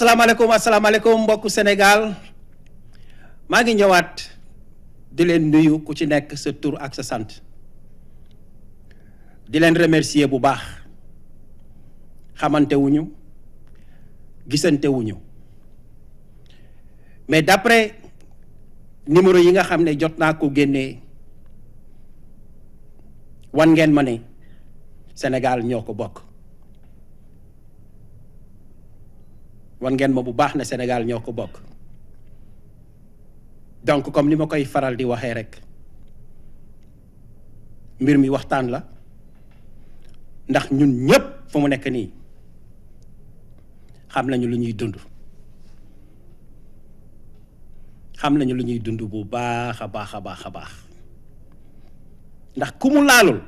asalaamaaleykum mbokku Sénégal maa ngi ñëwaat di leen nuyu ku ci nekk sa tur ak sa sant di leen remercier bu baax xamante wuñu gisante wuñu mais d'après numéro yi nga xam ne jot naa ko génnee wan ngeen ma ne Sénégal ñoo ko bokk wan ngeen ma bu baax ne Sénégal ñoo ko bokk donc comme ni ma koy faral di waxee rek mbir mi waxtaan la ndax ñun ñëpp fu mu nekk nii xam nañu lu ñuy dund bu baax a baax a baax a baax ndax ku mu laalul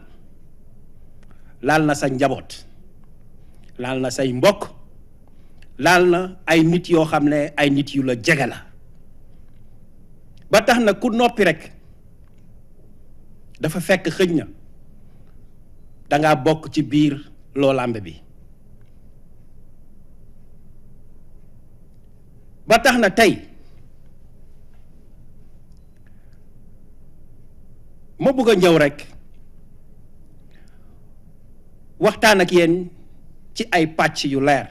laal na sa njaboot laal na say mbokk laal na ay nit yoo xam ne ay nit yu la jege la ba tax na ku noppi rek dafa fekk xëj na danga bokk ci biir loolambe bi ba tax na tey ma bëgg a ñëw rek waxtaan ak yéen ci ay pàcc yu leer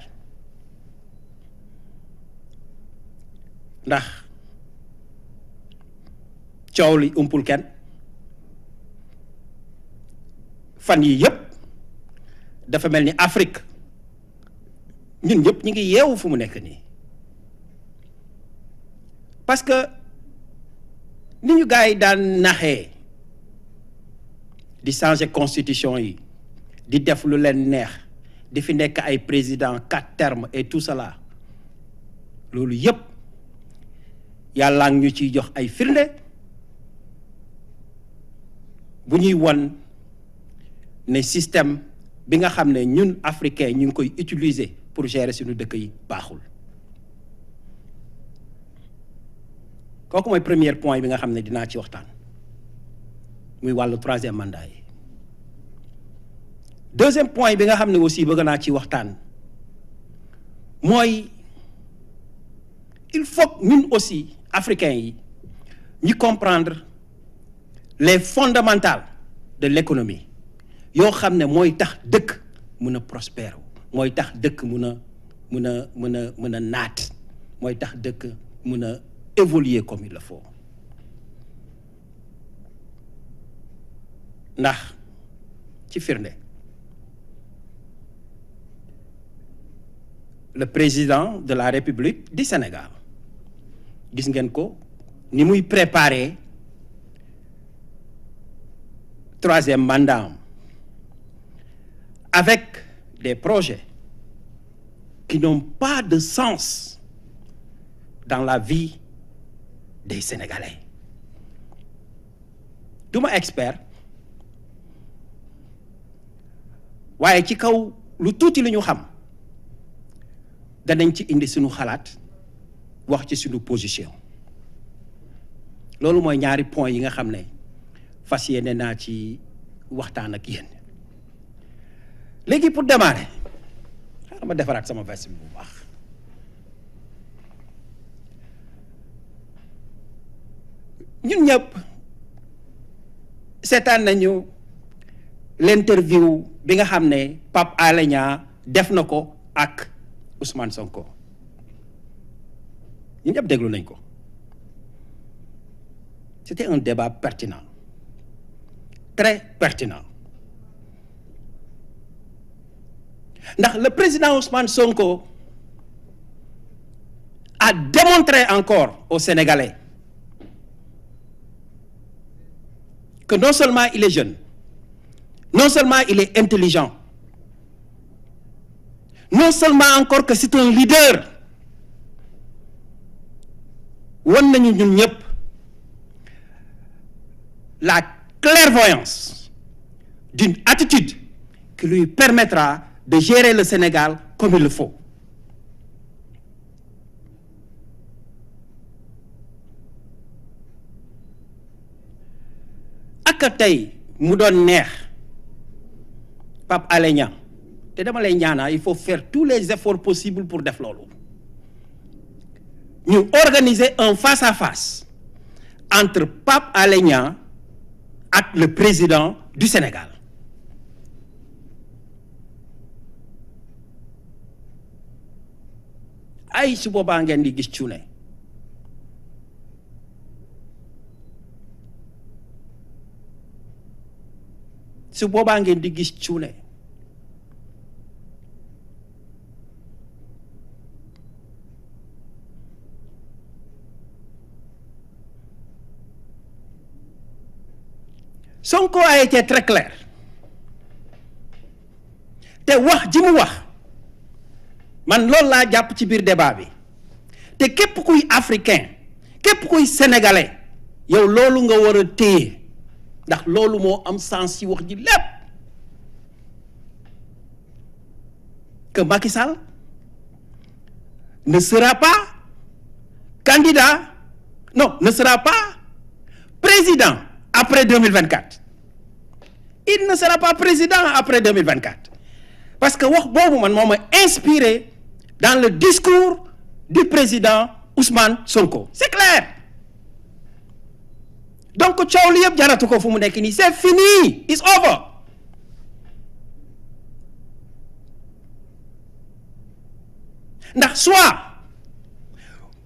ndax coow li umpul kenn fan yi yëpp dafa mel ni Afrique ñun ñëpp ñu ngi yeewu fu mu nekk nii parce que ni ñu gars yi daan naxee di changer constitution yi di def lu leen neex di fi nekk ay président 4 termes et tout cela loolu yëpp yàlla ngi ñu ciy jox ay firnde bu ñuy won ne système bi nga xam ne ñun africain ñu ngi koy utiliser pour gérer suñu dëkk yi baaxul kooku mooy premier point bi nga xam ne dinaa ci waxtaan muy wàllu 3e mandat yi deuxième point bi nga xam ne aussi bëgg naa ci waxtaan mooy il faut ñun aussi africains yi ñu comprendre les fondamentaux de l'économie yoo xam ne mooy tax dëkk mun a prospérer mooy tax dëkk mun a naat mooy tax dëkk mun a évoluer comme il le faut ndax ci firnde le président de la République du Sénégal gis ngeen ko ni muy préparer 3e mandat avec des projets qui n'ont pas de sens dans la vie des Sénégalais duma expert waaye ci kaw lu tuuti lu ñu xam danañ ci indi suñu xalaat wax ci suñu position loolu mooy ñaari point yi nga xam ne fas yéene naa ci waxtaan ak yéen léegi pour démarrer xaaral ma defaraat sama veste bi bu baax ñun ñëpp seetaan nañu l'interview bi nga xam ne Pape Alé Niang def na ko ak Ousmane Sonko ñun ñëpp déglu nañ ko c'était un débat pertinent très pertinent ndax le président Ousmane Sonko a démontré encore aux Sénégalais que non seulement il est jeune, non seulement il est intelligent, non seulement encore que c'est un leader wan nañu ñun ñëpp la clairvoyance d'une attitude qui lui permettra de gérer le Sénégal comme il le faut. ak tey mu doon neex Pape Alé Niang te dama lay ñaanaa il faut faire tous les efforts possibles pour def loolu ñu organiser un face-à-face entre Pape Alé Niang ak le président du Sénégal ay su boobaa ngeen di gis cuune su boobaa ngeen di gis cuune Sonko a été très clair te wax ji mu wax man loolu laa jàpp ci biir débat bi te képp kuy africain képp kuy sénégalais yow loolu nga war a téye ndax loolu moo am sens ci wax ji lépp que Macky Sall ne sera pas candidat, non, ne sera pas président après 2024. Il ne sera pas président après 2024. Parce que wax boobu man moo ma inspiré dans le discours du président Ousmane Sonko. C'est clair. Donc coow li yëpp jaratu ko fu mu nekk nii c'est fini, it's over. ndax soit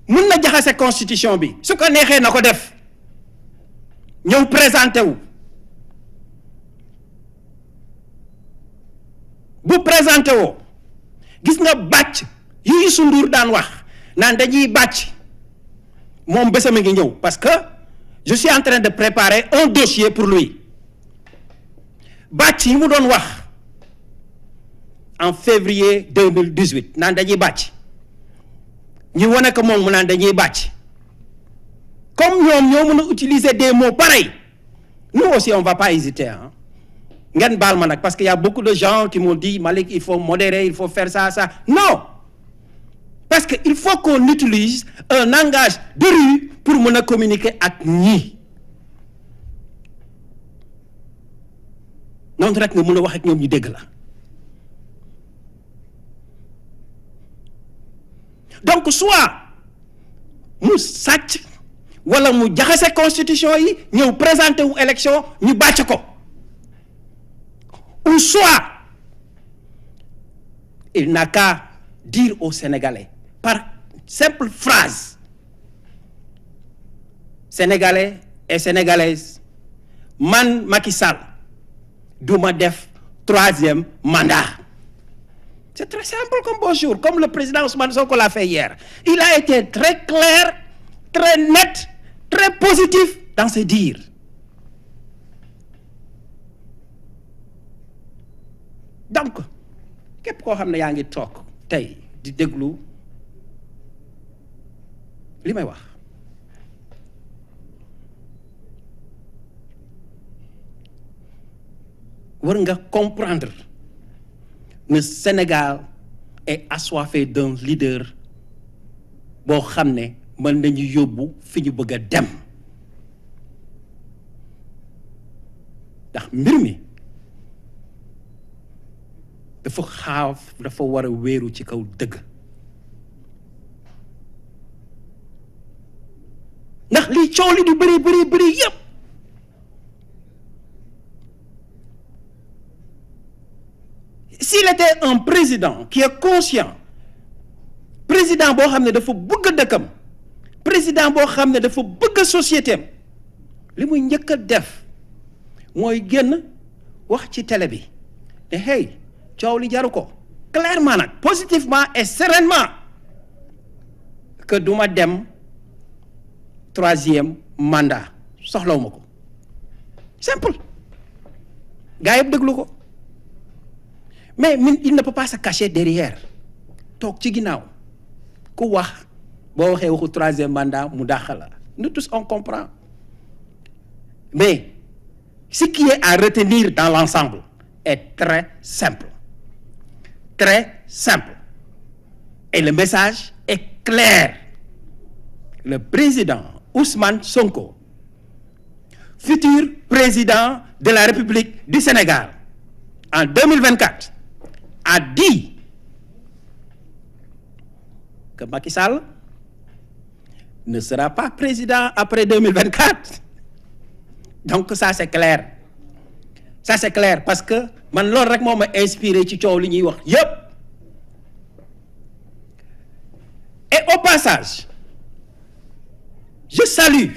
mun na jaxase constitution bi su ko neexee na ko def ñëw présenté wu bu présenté woo gis nga bàcc yi Youssou Ndour daan wax naan dañuy bàcc moom bésam a ngi ñëw parce que je suis en train de préparer un dossier pour lui bàcc yi mu doon wax en février 2018 naan dañuy bàcc ñu wane ko moom mu naan dañuy bàcc comme ñoom ñoo mën a utiliser des mots pareils nous aussi on va pas hésiter hein ngeen baal ma nag parce que y a beaucoup de gens qui m'ont dit Malick il faut modérer il faut faire ça non parce que il faut qu'on utilise un langage de rue pour mën a communiquer ak ñii noonu rek nga mën a wax ak ñoom ñu dégg la donc soit mu sàcc wala mu jaxase constitution yi ñëw présenté wu élection ñu bàcc ko ou soit il n'a qu'à dire aux Sénégalais par simple phrase Sénégalais et Sénégalaises man Macky Sall du ma def 3e mandat. C'est très simple comme bonjour, comme le président Ousmane Sonko l'a fait hier. Il a été très clair, très net, très positif dans ses dires. Donc, képp koo xam ne yaa ngi toog tey di déglu li may wax war nga comprendre le Sénégal est assoiffé d'un leader boo xam ne mën nañu yóbbu fi ñu bëgg a dem ndax mbir mi dafa war a wéeru ci kaw dëgg ndax lii coow li du bëri yépp s'il était un président qui est conscient président boo xam ne dafa bëgg dëkkam président boo xam ne dafa bëgg société am li muy njëkk a def mooy génn wax ci télé bi ne hey coow li jaru ko clairement nag positivement et sereinement que duma dem 3e mandat soxlawuma ko simple gaa yëpp déglu ko mais il ne peut pas se cacher derrière toog ci ginnaaw ku wax boo waxee waxu 3e mandat mu dàq la nous tous on comprend mais ce qui est à retenir dans l'ensemble est très simple et le message est clair. Le président Ousmane Sonko, futur président de la République du Sénégal en 2024, a dit que Macky Sall ne sera pas président après 2024. Donc ça c'est clair. Ça c'est clair parce que man loolu rek moo ma inspiré ci coow li ñuy wax yépp. Et au passage, je salue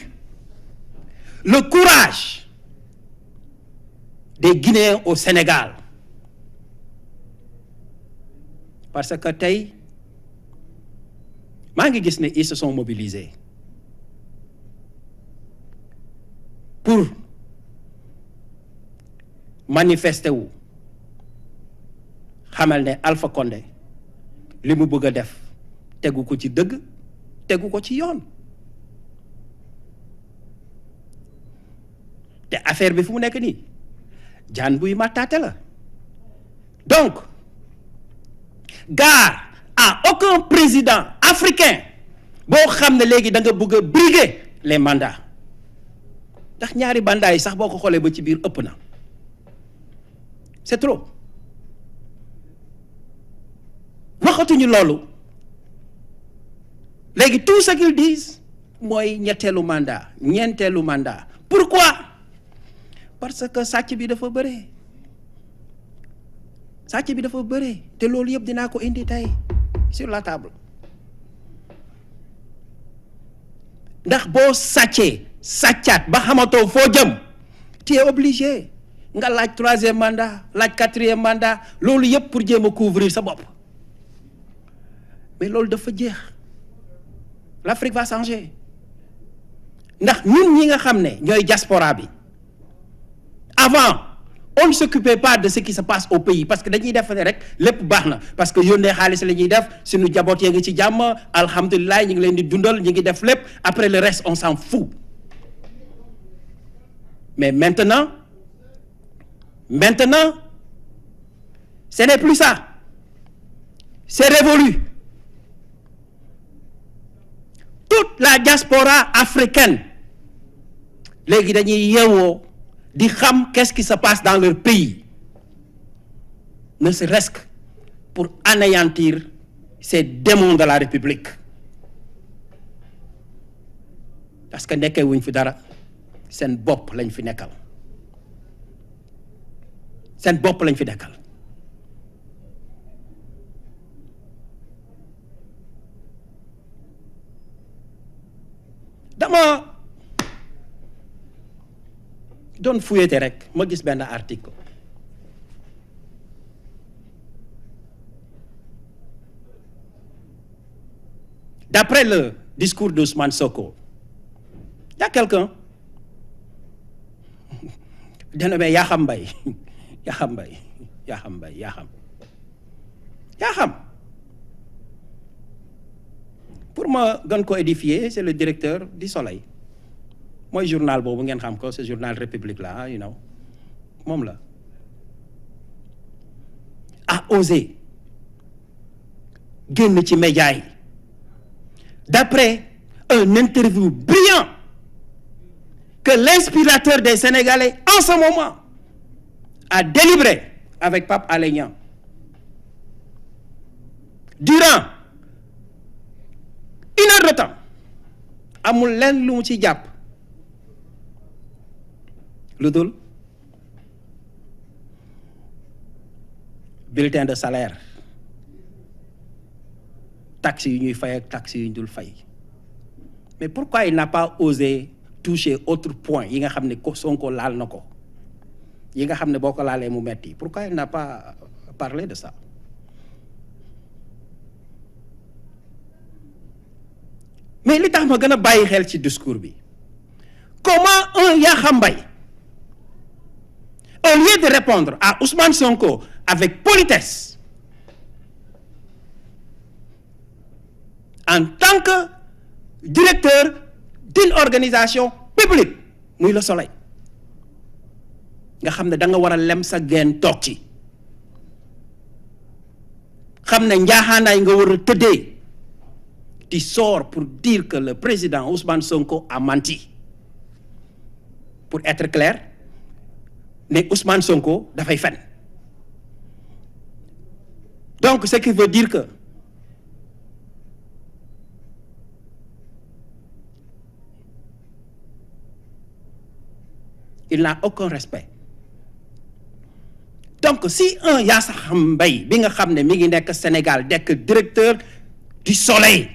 le courage des Guinéens au Sénégal. Parce que tey maa ngi gis ne ils se sont mobilisés pour manifester wu xamal ne Alpha Condé li mu bëgg a def tegu ko ci dëgg tegu ko ci yoon te affaire bi fu mu nekk nii jaan buy màttaate la. Donc gare à aucun président africain boo xam ne léegi da nga bëgg a briguer les mandats ndax ñaari mandats yi sax boo ko xoolee ba ci biir ëpp na c'est trop. waxatuñu loolu léegi tout ce qu'ils disent mooy ñetteelu mandat ñeenteelu mandat. Pourquoi? Parce que sàcc bi dafa bëre sàcc bi dafa bëre te loolu yëpp dinaa ko indi tey sur la table. ndax boo sàccaat ba xamatoo foo jëm tu es obligé nga laaj 3e mandat laaj 4e mandat loolu yëpp pour jéem a couvrir sa bopp. Mais loolu dafa jeex l'Afrique va changer ndax ñun ñi nga xam ne ñooy diaspora bi avant on ne s'occupait pas de ce qui se passe au pays parce que dañuy def ne rek lépp baax na parce que yónnee xaalis la ñuy def suñu jaboot yee ngi ci jàmm alhamdulilah ñu ngi leen di dundal ñu ngi def lépp après le reste on s'en fout. Mais maintenant ce n'est plus ça, c'est révolu. Toute la diaspora africaine léegi dañuy yeewoo di xam qu'est-ce qui se passe dans leur pays, ne serait-ce que pour anéantir ces démons de la République. Parce que nekkee wuñ fi dara seen bopp lañ fi nekkal seen bopp lañ fi nekkal. dama doon fouilleté rek ma gis benn article d'après le discours d'Ousmane Sonko. Il y a quelqu'un dénommé Yakham Mbaye Yakham pour ma gën ko édifier, c'est le directeur du Soleil mooy journal boobu ngeen xam ko, ce journal République là, you know, moom la a osé génn ci média yi d'après un interview brillant que l'inspirateur des Sénégalais en ce moment a délivré avec Pape Alé Niang durant 1 heure de temps. Amul leen lu mu ci jàpp lu dul bulletin de salaire, taxes yu ñuy fay ak taxes yu ñu dul fay. Mais pourquoi il n'a pas osé toucher autre point yi nga xam ne ko Sonko laal na ko, yi nga xam ne boo ko laalee mu metti? Pourquoi il n'a pas parlé de ça? Mais li tax ma gën a bàyyi xel ci discours bi, comment un Yakham Mbaye, au lieu de répondre à Ousmane Sonko avec politesse, en tant que directeur d'une organisation publique muy Le Soleil, nga xam ne da nga war a lem sa geen toog ci, xam ne njaaxaanaay nga war a tëddee, tu sors pour dire que le président Ousmane Sonko a menti. Pour être clair, ne Ousmane Sonko dafay fen. Donc ce qui veut dire que il n'a aucun respect. Donc si un Yassam Mbaye bi nga xam ne mi ngi nekk Sénégal nekk directeur du Soleil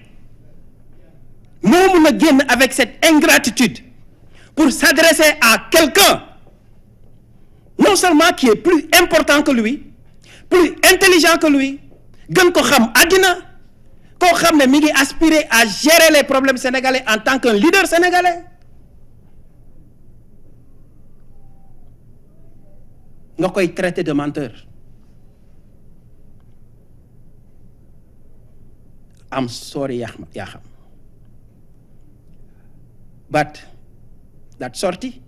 moo mun a génn avec cette ingratitude pour s'adresser à quelqu'un non seulement qui est plus important que lui, plus intelligent que lui, gën ko xam àddina, koo xam ne mi ngi aspirer à gérer les problèmes sénégalais en tant qu'un leader sénégalais, nga koy traiter de menteur. I'm sorry, Yaham. But that sortie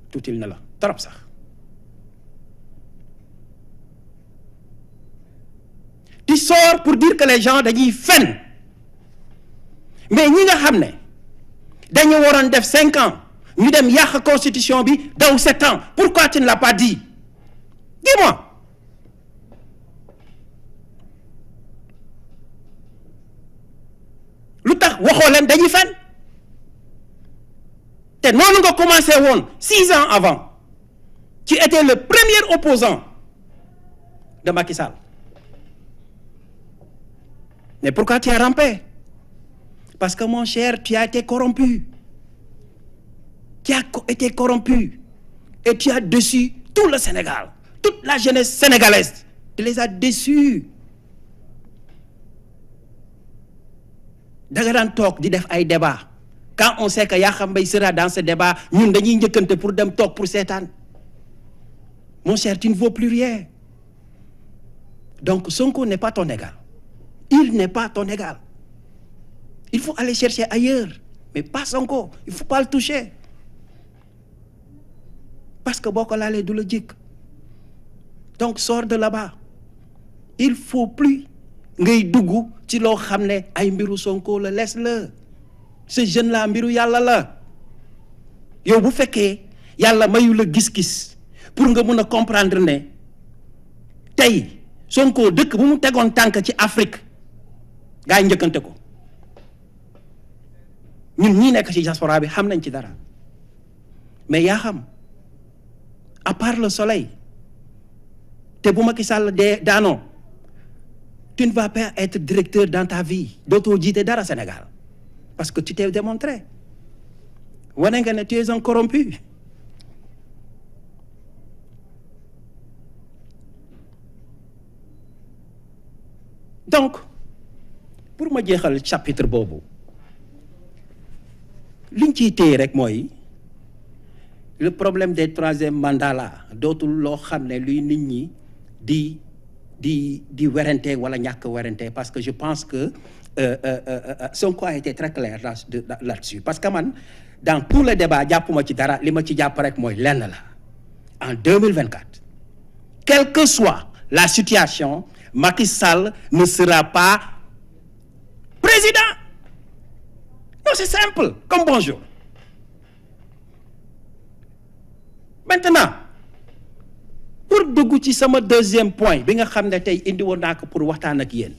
tout il ne la trop sax. Tu sors pour dire que les gens dañuy fen, mais ñi nga xam ne dañu waroon def 5 ans ñu dem yàq constitution bi daw 7 ans, pourquoi tu ne l'as pas dit? Dis-moi. Lu tax waxoo leen dañuy fen te noonu nga commencé woon 6 ans avant. Tu étais le premier opposant de Macky Sall. Mais pourquoi tu as rampé? Parce que mon cher, tu as été corrompu. Tu as été corrompu. Et tu as déçu tout le Sénégal. Toute la jeunesse sénégalaise. Tu les as déçus. Da nga daan toog di def ay débat. Quand on sait que Yakham Mbaye sera dans ce débat, ñun dañuy njëkkante pour dem toog pour seetaan. Mon cher, tu ne vaux plus rien. Donc Sonko n'est pas ton égal. Il n'est pas ton égal. Il faut aller chercher ailleurs, mais pas Sonko. Il ne faut pas le toucher. Parce que boo ko laalee du la jik. Donc sors de là-bas. Il faut plus ngay dugg ci loo xam ne ay mbiru Sonko la, laisse-le. Ce jeune là mbiru yàlla la. yow bu fekkee yàlla mayu la gis-gis pour nga mën a comprendre ne tey Sonko dëkk bu mu tegoon tànk ci Afrique gaa yi njëkkante ko. ñun ñii nekk ci diaspora bi xam nañ ci dara, mais yaa xam à part le soleil te bu Macky Sall daanoo tu ne vas pas être directeur dans ta vie, dootoo jiite dara Sénégal parce que tu t'es démontré wane nga ne tu es un corrompu. Donc pour ma jeexal chapitre boobu liñ ciy téye rek mooy le problème des troisième mandat là dootul loo xam ne luy nit ñi di werante wala ñàkk werante, parce que je pense que Sonko a été très clair là-dessus. Parce que man dans tous les débats jàppuma ci dara, li ma ci jàpp rek mooy lenn la. En 2024, quelle que soit la situation, Macky Sall ne sera pas président. Non, c'est simple, comme bonjour. Maintenant, pour dugg ci sama deuxième point bi nga xam ne tey indi woon naa ko pour waxtaan ak yéen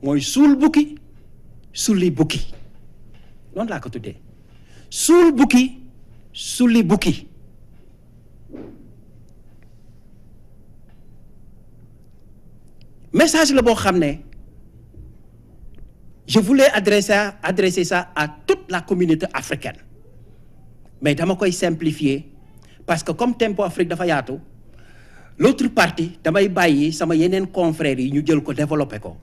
mooy suul bukki sulli bukki, noonu laa ko tuddee. Suul bukki sulli bukki. Message la boo xam ne je voulais adresser ça à toute la communauté africaine, mais dama koy simplifier parce que comme Tempo Afrique dafa yaatu, l'autre partie damay bàyyi sama yeneen confrères yi ñu jël ko développer ko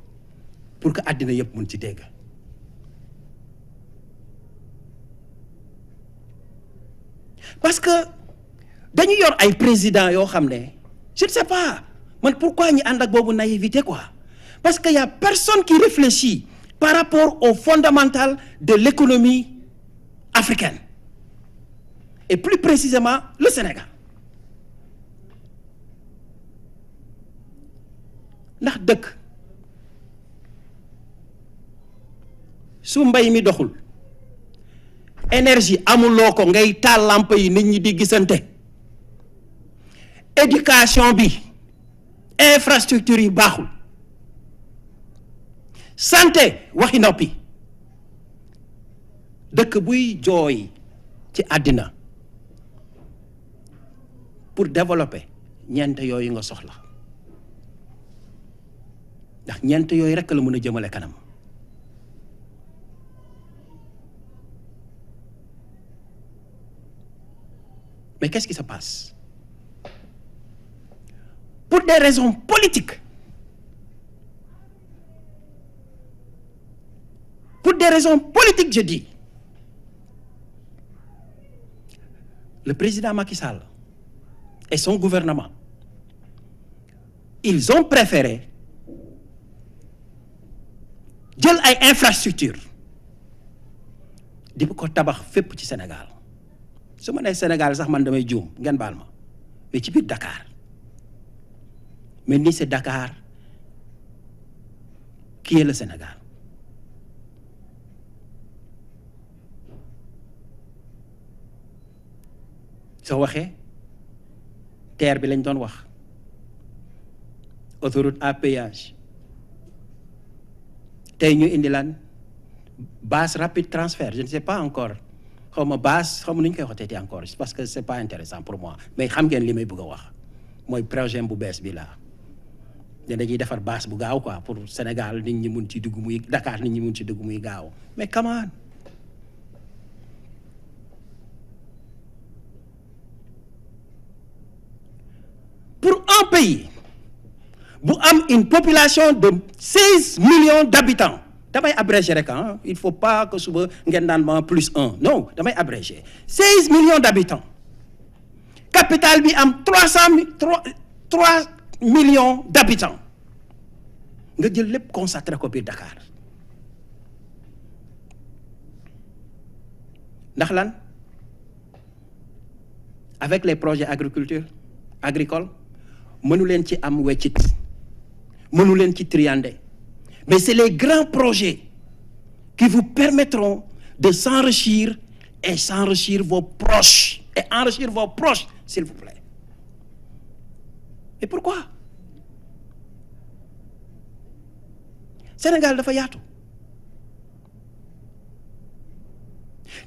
pour que àddina yëpp mun ci dégg. Parce que dañu yor ay présidents yoo xam ne je ne sais pas man pourquoi ñi ànd ak boobu naïveté quoi, parce que y a personne qui réfléchit par rapport au fondamental de l'économie africaine et plus précisément le Sénégal. Ndax dëkk su mbay mi doxul, énergie amuloo ko ngay taal lampe yi nit ñi di gisante, éducation bi infrastructure yi baaxul, santé waxi noppi, dëkk buy jooy ci àddina pour développer ñeent yooyu nga soxla ndax ñeent yooyu rekk la mën a jëmale kanam. Mais qu'est-ce qui se passe? Pour des raisons politiques, je dis, le président Macky Sall et son gouvernement, ils ont préféré jël ay infrastructures di ko tabax fépp ci Sénégal. su ma nee Sénégal sax man damay juum ngeen baal ma mais ci biir Dakar mais ni c'est Dakar qui est le Sénégal. soo waxee terre bi lañ doon wax autoroute à péage tey ñu indi lan base rapide transfert je ne sais pas encore. xaw ma base xaw ma nu ñu koy waxteeti encore parce que c'est pas intéressant pour moi mais xam ngeen li may bëgg a wax mooy projet bu bees bi laa ne dañuy defar base bu gaaw quoi pour Sénégal nit ñi mun ci dugg muy Dakar nit ñi mun ci dugg muy gaaw mais come on. Pour un pays bu am une population de 16 millions d'habitants damay abrégé rek ah il faut pas que suba ngeen naan ma plus 1 non damay abrégé 16 millions d'habitants capitale bi am 3 millions d'habitants nga jël lépp concentré ko biir Dakar ndax lan avec les projets agricoles mënu leen ci am weccit mënu leen ci triandé. Mais c'est les grands projets qui vous permettront de s'enrichir et s'enrichir vos proches. Et enrichir vos proches, s'il vous plaît. Et pourquoi? Sénégal dafa yaatu.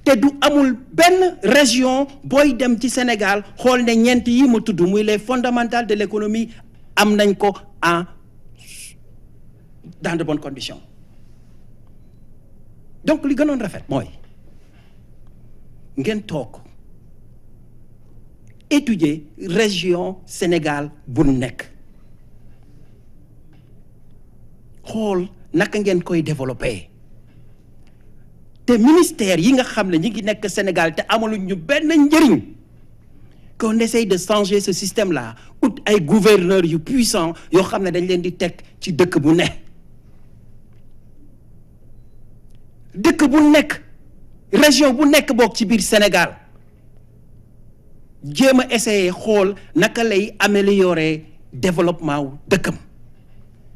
te du amul benn région booy dem ci Sénégal xool ne ñeent yi ma tudd muy les fondamentales de l'économie am nañ ko dans de bonnes conditions. Donc li gënoon rafet mooy ngeen toog étudier région Sénégal bu nekk xool naka ngeen koy développer te ministère yi nga xam ne ñi ngi nekk Sénégal te amaluñ ñu benn njëriñ qu'on essaye de changer ce système là ut ay gouverneurs yu puissants yoo xam ne dañ leen di teg ci dëkk bu ne région bu nekk bokk ci biir Sénégal jéem a essayer xool naka lay améliorer développement wu dëkkam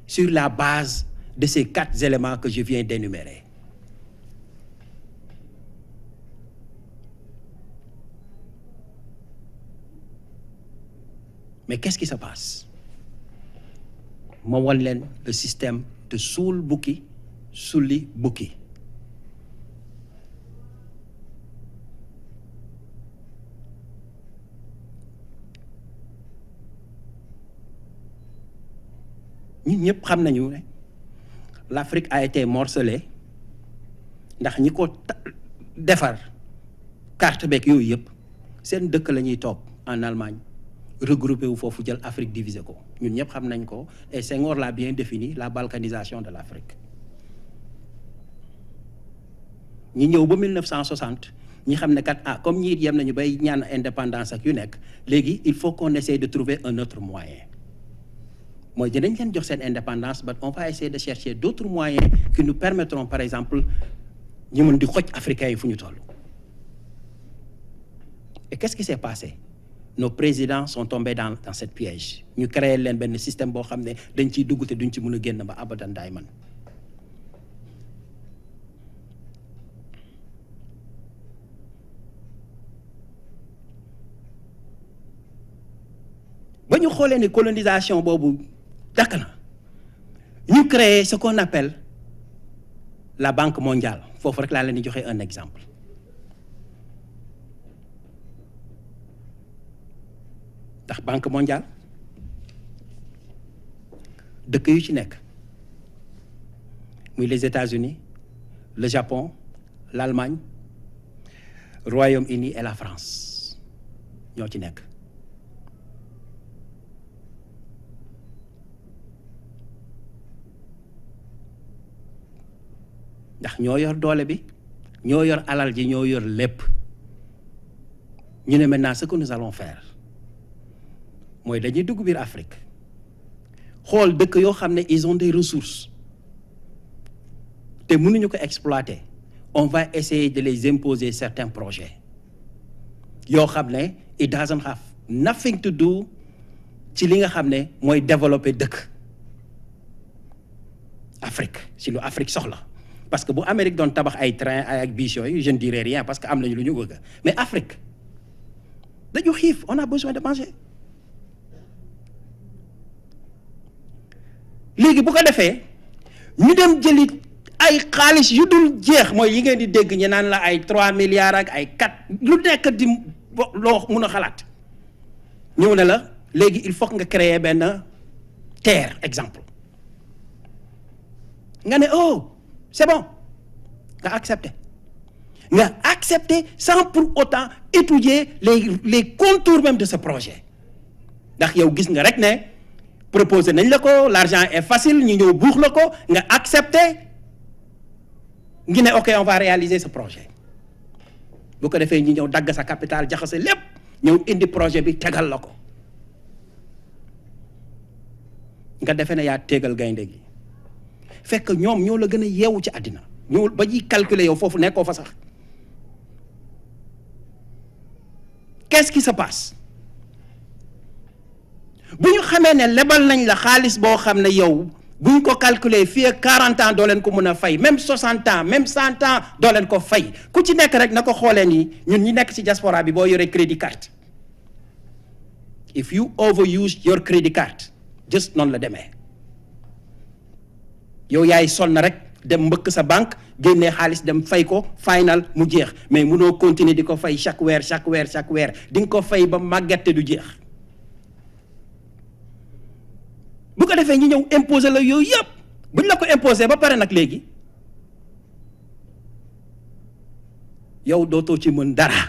sur la base de ces 4 éléments que je viens d'énumérer. Mais qu'est-ce qui se passe? ma wan leen le système de suul bukki sulli bukki. ñun ñëpp xam nañu ne l'Afrique a été morcelée ndax ñi ko defar carte beeg yooyu yëpp seen dëkk la ñuy toog en Allemagne regroupé wu foofu jël Afrique divisé ko ñun ñëpp xam nañ ko et Senghor l'a bien défini la balkanisation de l'Afrique. ñi ñëw ba 1960 ñi xam ne kat comme ñi yem nañu bay ñaan indépendance ak yu nekk léegi il faut qu'on essaye de trouver un autre moyen. mooy dinañ leen jox seen indépendance but on va essayer de chercher d'autres moyens qui nous permettront par exemple ñu mën di xoj africains yi fu ñu toll. Et qu'est-ce qui s'est passé? Nos présidents sont tombés dans cette piège ñu créé leen benn système boo xam ne dañ ciy dugg te duñ ci mën a génn ba abadan daay man. ba ñu xoolee ne colonisation boobu dakk na ñu créer ce qu'on appelle la Banque mondiale foofu rek laa leen di joxe un exemple ndax Banque mondiale dëkk yu ci nekk muy les États-Unis le Japon l'Allemagne Royaume-Uni et la France ñoo ci nekk ndax ñoo yor doole bi ñoo yor alal ji ñoo yor lépp ñu ne maintenant ce que nous allons faire mooy dañuy dugg biir Afrique xool dëkk yoo xam ne ils ont des ressources te mënuñu ko exploiter on va essayer de les imposer certains projets yoo xam ne it doesn't have nothing to do ci li nga xam ne mooy développer dëkk Afrique si lu Afrique soxla parce que bu Amérique doon tabax ay train ay ak bus yooyu je ne dirais rien parce que am nañu lu ñu bëgg mais Afrique dañu xiif on a besoin de manger léegi bu ko defee ñu dem jëli ay xaalis yu dul jeex mooy yi ngeen di dégg ñu naan la ay 3 milliards ak ay 4 lu nekk di loo mun a xalaat ñëw ne la léegi il faut que nga créer benn terre exemple nga ne oh c'est bon nga accepter sans pour autant étudier les contours même de ce projet ndax yow gis nga rek ne proposé nañ la ko l'argent est facile ñu ñëw buux la ko nga accepter ngi ne ok on va réaliser ce projet bu ko defee ñu ñëw dagg sa capital jaxase lépp ñëw indi projet bi tegal la ko nga defee ne yaa tegal gaynde gi fekk ñoom ñoo la gën a yeewu ci àddina ñoo ba ñuy calculer yow foofu nekkoo fa sax qu'est-ce qui se passe bu ñu xamee ne lebal nañ la xaalis boo xam ne yow bu ñu ko calculer fii ak 40 ans doo leen ko mën a fay même 60 ans même 100 ans doo leen ko fay ku ci nekk rek na ko xoolee nii ñun ñi nekk ci diaspora bi boo yoree crédit card if you overuse your credit card just noonu la demee yow yaay sonn rek dem mbëkk sa banque génnee xaalis dem fay ko final mu jeex mais mënoo continuer di ko fay chaque weer di nga ko fay ba màggette du jeex bu ko defee ñu ñëw imposer la yooyu yëpp buñ la ko imposer ba pare nag léegi yow dootoo ci mën dara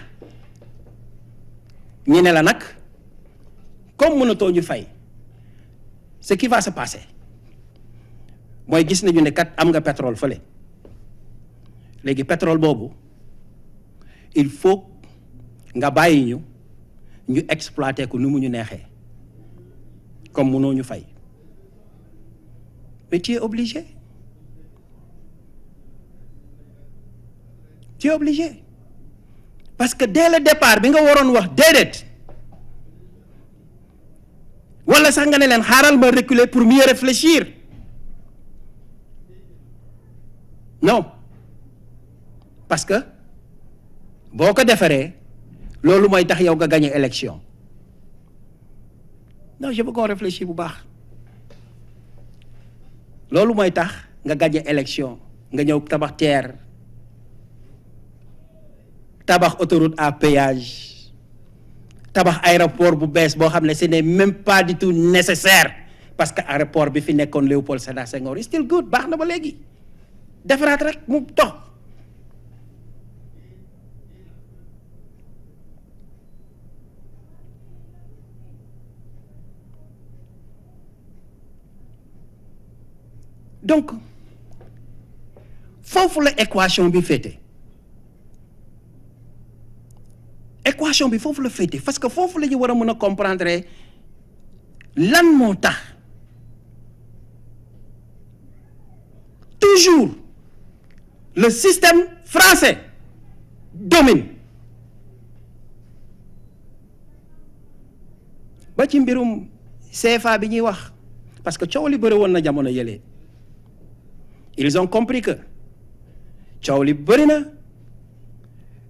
ñu ne la nag comme mënatoo ñu fay ce qui va se passer mooy gis nañu ne kat am nga pétrole fële léegi pétrole boobu il faut nga bàyyi ñu exploiter ko nu mu ñu neexee comme mënoo ñu fay mais tu es obligé parce que dès le départ bi nga waroon wax déedéet wala sax nga ne leen xaaral ma reculer pour mieux réfléchir non parce que boo ko defaree loolu mooy tax yow nga gagner élection non je veux qu'on réfléchisse bu baax loolu mooy tax nga gagner élection nga ñëw tabax terre tabax autoroute à péage tabax aéroport bu bees boo xam ne ce n'est même pas du tout nécessaire parce que aéroport bi fi nekkoon Léopold Sédar Senghor is still good baax na ba léegi defaraat rek mu dox donc foofu la équation bi féete parce que foofu la ñu war a mën a comprendre lan moo tax toujours le système français domine ba ci mbirum CFA bi ñuy wax parce que coow li bëri woon na jamono yële ils ont compris que coow li bëri na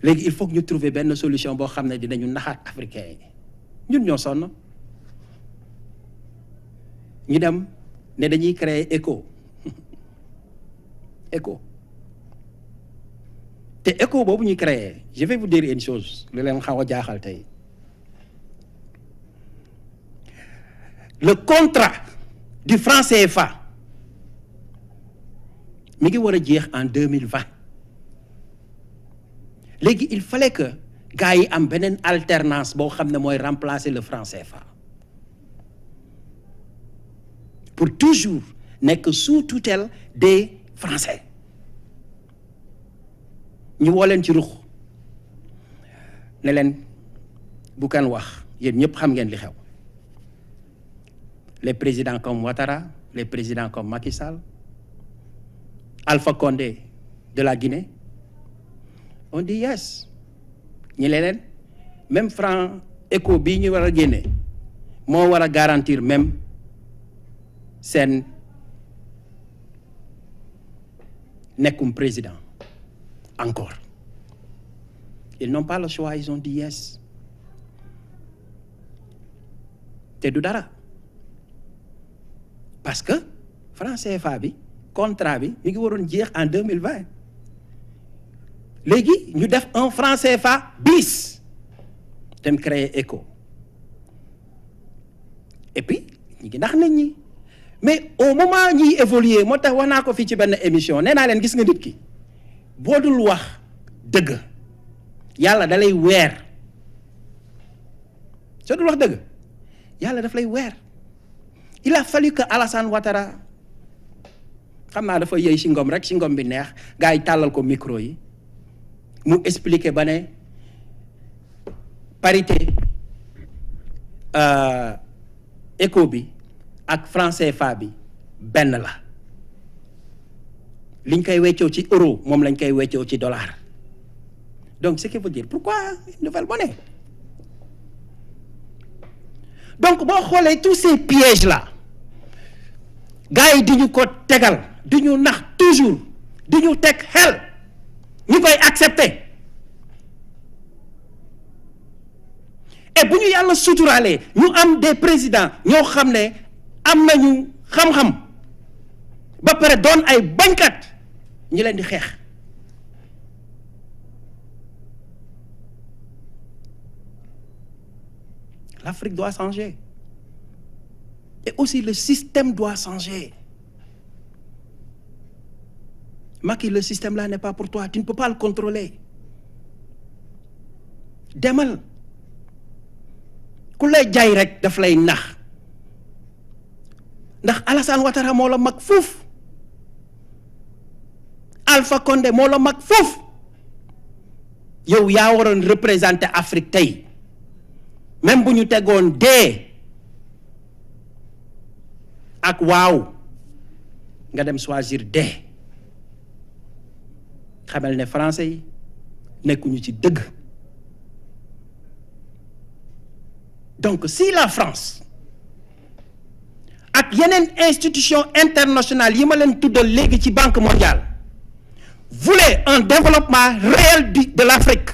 léegi il faut que ñu trouver benn solution boo xam ne dinañu naxaat africain yi ñun ñoo sonn ñu dem ne dañuy créer ECO te ECO boobu ñuy créer je vais vous dire une chose lu leen xaw a jaaxal tey le contrat du franc CFA mi ngi war a jeex en 2020 léegi il fallait que gars yi am beneen alternance boo xam ne mooy remplacer le franc CFA pour toujours nekk sous tutelle des Français ñu woo leen ci ruux ne leen bu kan wax yéen ñëpp xam ngeen li xew les présidents comme Ouattara les présidents comme Macky Sall Alpha Condé de la Guinée on dit yes ñi leen même franc éco bii ñu war a génne moo war a garantir même seen nekkum président encore ils n'ont pas le choix ils ont dit yes te du dara parce que franc CFA bi contrat bi mi ngi waroon jeex en 2020 léegi ñu def un franc CFA bis dem créer ECO et puis ñu ngi ndax nit ñi mais au moment ñuy évoluer moo tax wax naa ko fii ci benn émission nee naa leen gis nga nit ki boo dul wax dëgg yàlla da lay weer soo dul wax dëgg yàlla daf lay weer il a fallu que Alassane Ouattara xam naa dafa yëy si ngom rek si ngom bi neex gars yi tàllal ko micro yi mu expliquer ba ne parité éco bi ak franc CFA bi benn la liñ koy weccoo ci euro moom lañ koy weccoo ci dollar donc ce qui veut dire pourquoi une nouvelle monnaie donc boo xoolee tous ces pièges là gars yi di ñu ko tegal di ñu nax toujours di ñu teg xel ñu koy accepter et bu ñu yàlla suturaalee ñu am des présidents ñoo xam ne am nañu xam-xam ba pare doon ay bañkat ñi leen di xeex l'Afrique doit changer et aussi le système doit changer. Macky, le système là n'est pas pour toi, tu ne peux pas le contrôler. Demal ku lay jaay rek daf lay nax ndax Alassane Ouattara moo la mag fuuf Alpha Condé moo la mag fuuf yow yaa waroon représenter Afrique tey même bu ñu tegoon dee ak waaw nga dem choisir dee xamal ne français yi nekkuñu ci dëgg. Donc si la France ak yeneen institution internationale yi ma leen tuddal léegi ci Banque mondiale voulait un développement réel de l'Afrique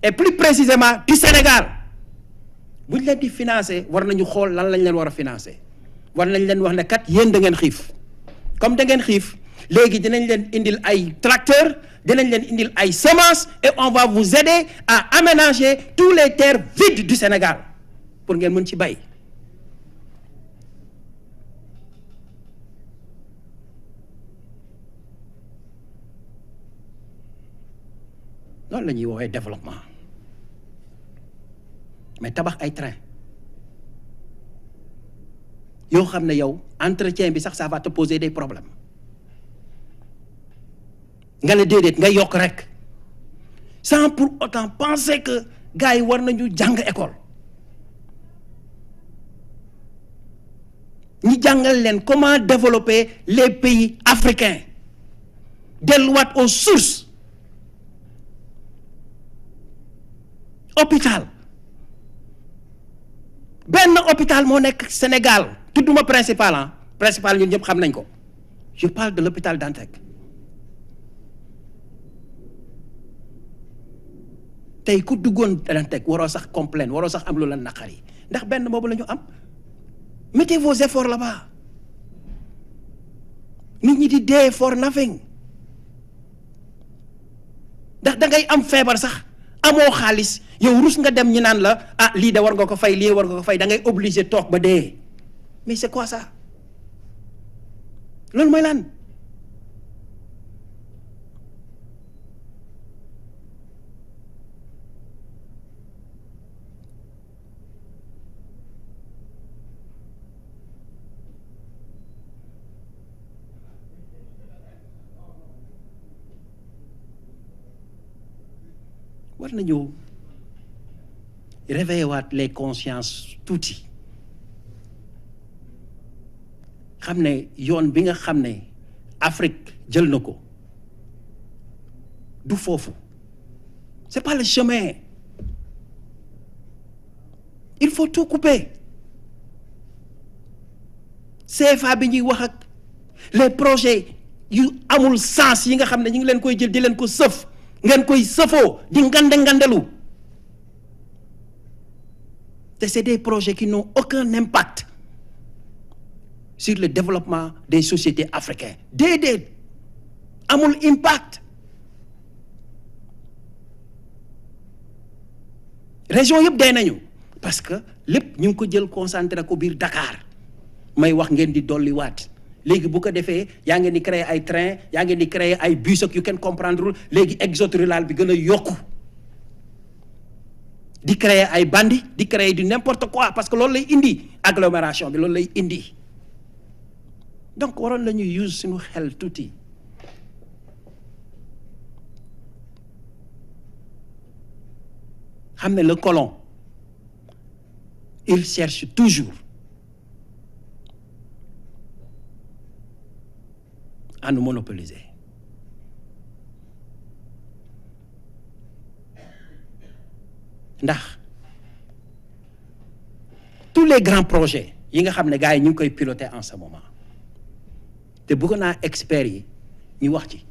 et plus précisément du Sénégal bu ñu leen di financer war nañu xool lan lañ leen war a financer war nañ leen wax ne kat yéen da ngeen xiif comme da ngeen xiif léegi dinañ leen indil ay tracteurs dinañ leen indil ay semences et on va vous aider à aménager tous les terres vides du Sénégal pour ngeen mën ci bay noonu la ñuy woowee développement mais tabax ay train yoo xam ne yow entretien bi sax ça va te poser des problèmes nga ne déedéet nga yokk rek sans pour autant penser que gars yi war nañu jàng école ñi jàngal leen comment développer les pays africains delluwaat aux sources hôpital benn hôpital moo nekk Sénégal tudduma principal principal ñun ñëpp xam nañ ko je parle de l'hôpital Dantec tey ku duggoon Dantec waroo sax complain waroo sax am lu la naqari ndax benn boobu la ñu am. Mettez vos efforts là-bas nit ñi di dee for nothing ndax da ngay am feebar sax amoo xaalis yow rus nga dem ñu naan la lii de war nga ko fay lii war nga ko fay da ngay obligé toog ba dee mais c'est quoi ça loolu mooy lan war nañu réveiller waat les consciences tuuti xam ne yoon bi nga xam ne Afrique jël na ko du foofu c'est pas le chemin il faut tout couper CFA bi ñuy wax ak les projets yu amul sens yi nga xam ne ñu ngi leen koy jël di leen ko sëf ngeen koy sëfoo di ngandelu te c'est des projets qui n'ont aucun impact sur le développement des sociétés africaines déedéet amul impact région yëpp dee nañu parce que lépp ñu ngi ko jël concentré ko biir Dakar may wax ngeen di dolliwaat léegi bu ko defee yaa ngeen di créer ay train yaa ngeen di créer ay bus ak yu kenn comprendre léegi exode rural bi gën a yokku di créer ay bandi di créer du n'importe quoi parce que loolu lay indi agglomération bi loolu lay indi donc waroon la ñuy use suñu xel tuuti xam ne le colon il cherche toujours à nous monopoliser ndax tous les grands projets yi nga xam ne gars yi ñu ngi koy piloter en ce moment te bëgg naa experts yi ñu wax ci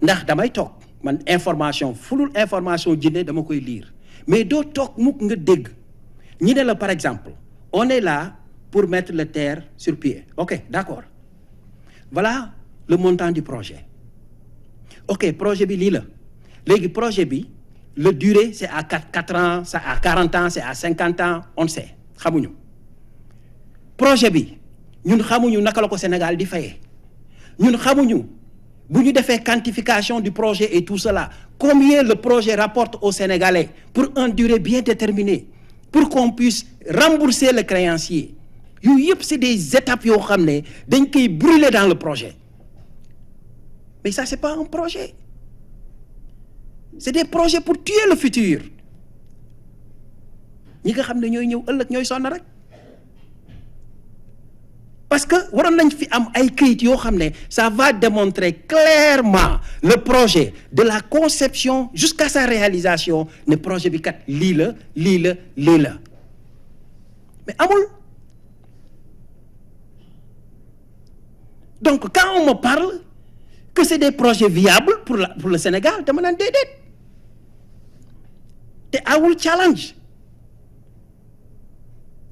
ndax damay toog man information fulul information jinne dama koy lire mais doo toog mukk nga dégg ñi ne la par exemple on est là pour mettre le terre sur pied ok d'accord voilà le montant du projet ok projet bi lii la léegi projet bi le durée c'est à 4 ans c'est à 40 ans c'est à 50 ans on sait xamuñu projet bi ñun xamuñu naka la ko Sénégal di fayee ñun xamuñu bu ñu defee quantification du projet et tout cela combien le projet rapporte aux Sénégalais pour une durée bien déterminée pour qu'on puisse rembourser le créancier yooyu yëpp c'est des étapes yoo xam ne dañ koy brûler dans le projet mais ça c'est pas un projet c'est des projets pour tuer le futur ñi nga xam ne ñooy ñëw ëllëg ñooy sonn rek parce que waroon nañ fi am ay këyit yoo xam ne ça va démontrer clairement le projet de la conception jusqu'à sa réalisation ne projet bi kat lii la lii la lii la mais amul donc quand on me parle que c'est des projets viables pour le Sénégal dama naan déedéet te awul challenge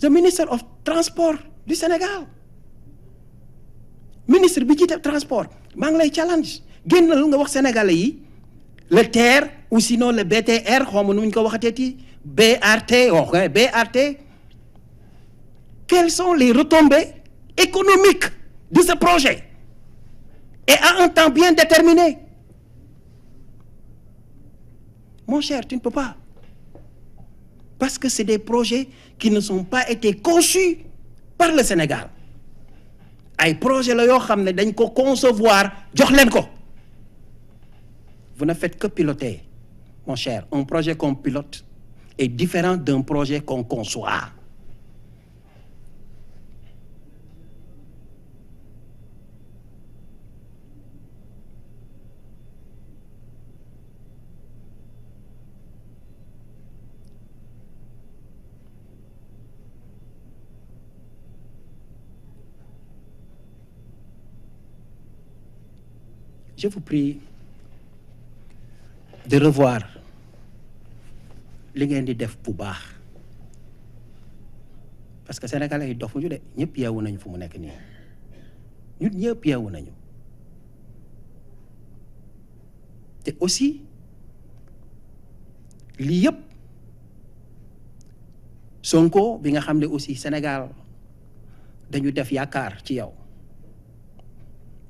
the minister of transport du Sénégal ministre bi jiite transport maa ngi lay challenge génnal nga wax sénégalais yi le TER ou sinon le BTR xaw ma nu ñu ko waxateeti BRT BRT quelles sont les retombées économiques de ce projet et à un temps bien déterminé mon cher tu ne peux pas parce que c'est des projets qui ne sont pas été conçus par le Sénégal ay projet la yoo xam ne dañ ko concevoir jox leen ko vous ne faites que piloter mon cher un projet qu'on pilote est différent d'un projet qu'on conçoit je vous prie de revoir li ngeen di def bu baax parce que sénégalais yi dofuñu de ñëpp yeewu nañu fu mu nekk nii ñun ñëpp yeewu nañu te aussi lii yëpp Sonko bi nga xam ne aussi Sénégal dañu def yaakaar ci yow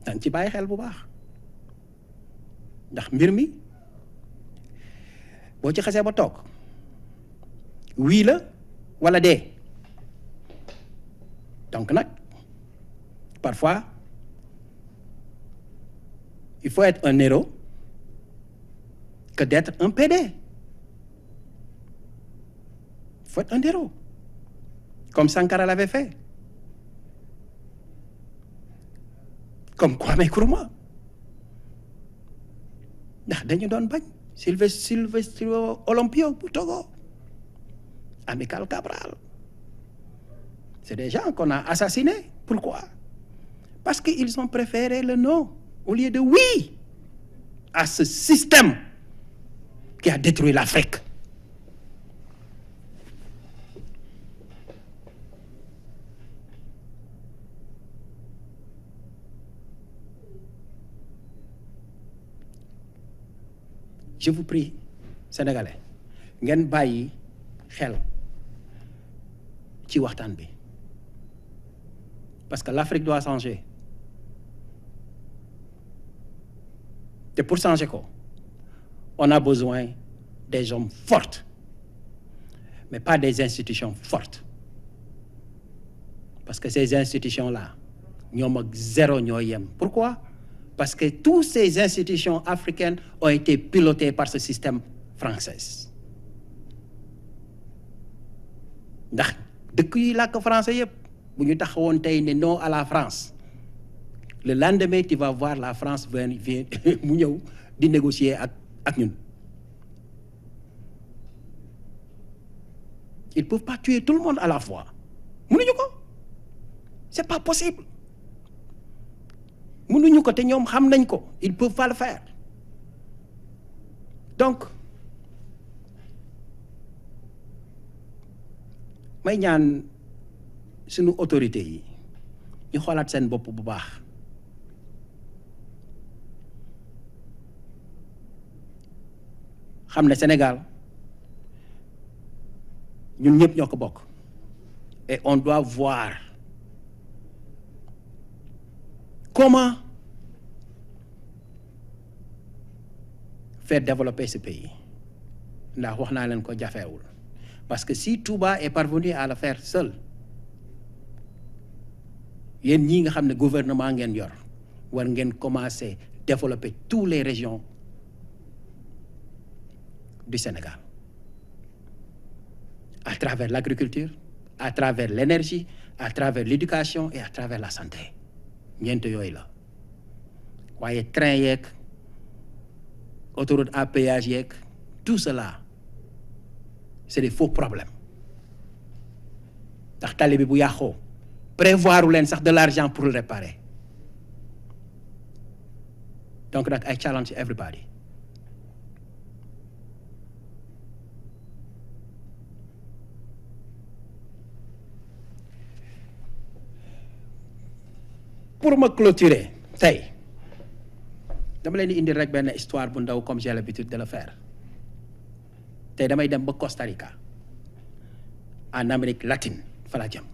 dañ ci bàyyi xel bu baax ndax mbir mi boo ci xasee ba toog wii la wala dee donc nag parfois il faut être un héros que d'être un PD. Il faut être un héros comme Sankara l'avait fait, comme Kwame Nkrumah ndax dañu doon bañ Sylvestre Olympio bu Togo, Amical Cabral, c'est des gens qu'on a assassinés. Pourquoi? Parce qu'ils ont préféré le non au lieu de oui à ce système qui a détruit l'Afrique. Je vous prie, Sénégalais, ngeen bàyyi xel ci waxtaan bi parce que l'Afrique doit changer te pour changer ko on a besoin des hommes forts mais pas des institutions fortes parce que ces institutions-là ñoom ak zéro ñoo yem. Pourquoi? Parce que toutes ces institutions africaines ont été pilotées par ce système français. ndax dëkk yi làkk français yëpp bu ñu taxawoon tey ne non à la France, le lendemain tu vas voir la France vient mu ñëw di négocier ak ñun. Ils peuvent pas tuer tout le monde à la fois. mënuñu ko, c'est pas possible. mënuñu ko te ñoom xam nañ ko, ils peuvent pas le faire. Donc may ñaan suñu autorité yi ñu xoolaat seen bopp bu baax. xam ne Sénégal ñun ñëpp ñoo ko bokk et on doit voir comment faire développer ce pays ndax wax naa leen ko jafewul parce que si Touba est parvenu à le faire seul yéen ñii nga xam ne gouvernement ngeen yor war ngeen commencer développer toutes les régions du Sénégal à travers l'agriculture, à travers l'énergie, à travers l'éducation et à travers la santé. ñeent yooyu la waaye train yeeg autoroute à péage yeeg tout cela c'est des faux problèmes ndax tali bi bu yàqoo prévoir leen sax de l'argent pour le réparer. Donc nag I challenge everybody pour me clôturer tey dama leen di indi rek benn histoire bu ndaw comme j'ai l'habitude de le faire. Tey damay dem ba Costa Rica en Amérique latine fa la jëm.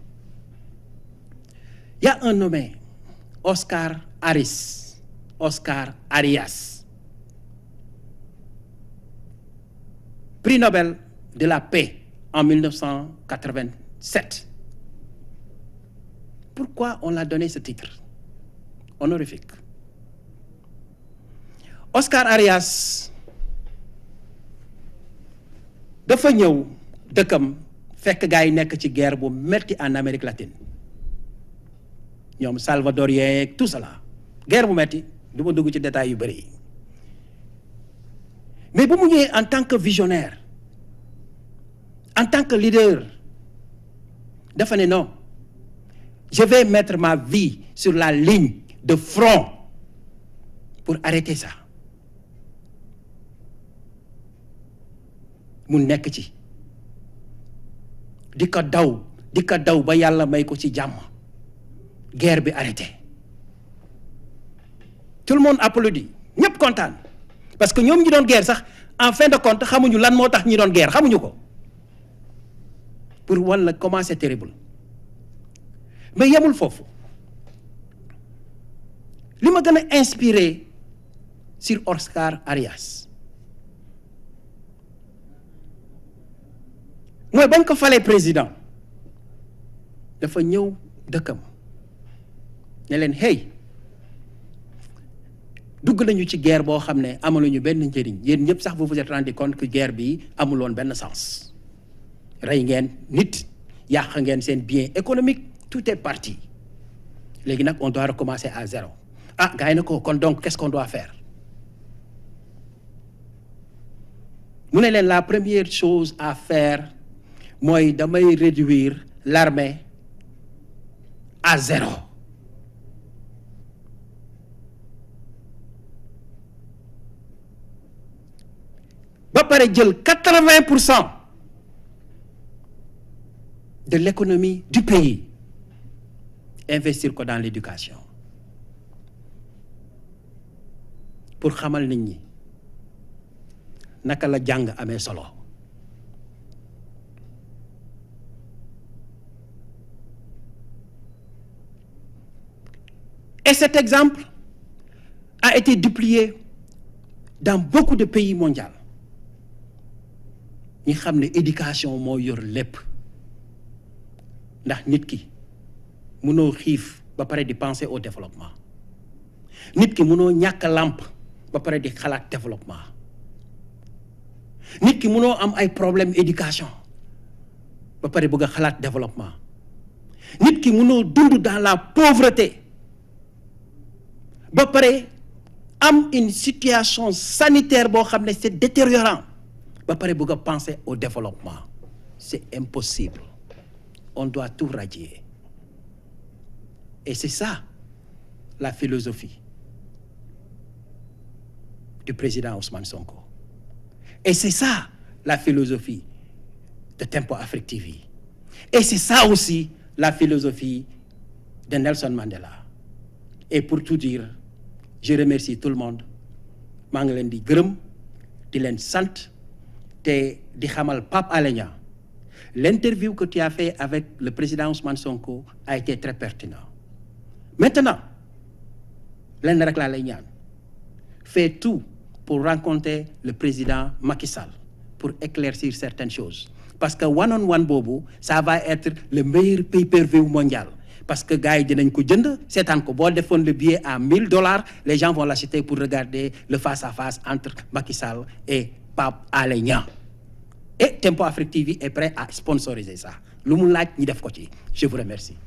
Il y a un nommé Oscar Arias, prix Nobel de la paix en 1987. Pourquoi on l'a donné ce titre honorifique? Oscar Arias dafa ñëw dëkkam fekk gaa yi nekk ci guerre bu metti en Amérique latine, ñoom salvadorien yeeg tout cela, guerre bu metti, du ma dugg ci détails yu bëri. Mais bu mu ñëwee en tant que visionnaire, en tant que leader, dafa ne non, je vais mettre ma vie sur la ligne de front pour arrêter ça. mu nekk ci di ko daw ba yàlla may ko ci jàmm, guerre bi arrêté. Tout le monde applaudit, ñëpp kontaan parce que ñoom ñi doon guerre sax en fin de compte xamuñu lan moo tax ñi doon guerre, xamuñu ko. pour wan la comment c'est terrible mais yemul foofu li ma gën a inspiré sur Oscar Arias mooy bañ ko falee président dafa ñëw dëkkam ne leen hey dugg nañu ci guerre boo xam ne amaluñu benn njëriñ yéen ñëpp sax vous vous êtes rendu compte que guerre bi amuloon benn sens rey ngeen nit yàq ngeen seen bien économique tout est parti léegi nag on doit recommencer à zéro ah gars yi na ko kon donc qu'est-ce qu'on doit faire mu ne leen la première chose à faire mooy damay réduire l'armée à zéro ba pare jël 80% de l'économie du pays investir ko dans l'éducation pour xamal nit ñi naka la jàng amee solo et cet exemple a été duplié dans beaucoup de pays mondiaux ñi xam ne éducation moo yor lépp ndax nit ki mënoo xiif ba pare di penser au développement nit ki mënoo ñàkk làmp ba pare di xalaat développement nit ki mënoo am ay problème éducation ba pare bëgg a xalaat développement nit ki mënoo dund dans la pauvreté ba pare am une situation sanitaire boo xam ne c'est détériorant ba pare bëgg a penser au développement c'est impossible on doit tout radier et c'est ça la philosophie du président Ousmane Sonko et c'est ça la philosophie de Tempo Afrique TV et c'est ça aussi la philosophie de Nelson Mandela et pour tout dire je remercie tout le monde maa ngi leen di gërëm di leen sant te di xamal Pape Alé Niang l'interview que tu as fait avec le président Ousmane Sonko a été très pertinent maintenant lenn rek laa lay ñaan fais tout pour rencontrer le président Macky Sall pour éclaircir certaines choses parce que one-on-one boobu ça va être le meilleur pay-per-view mondial parce que gars yi dinañ ko jënd seetaan ko boo defoon le billet à $1000 les gens vont l'acheter pour regarder le face-à-face entre Macky Sall et Pape Alé Niang et Tempo Afrique TV est prêt à sponsoriser ça lu mu laaj ñi def ko ci je vous remercie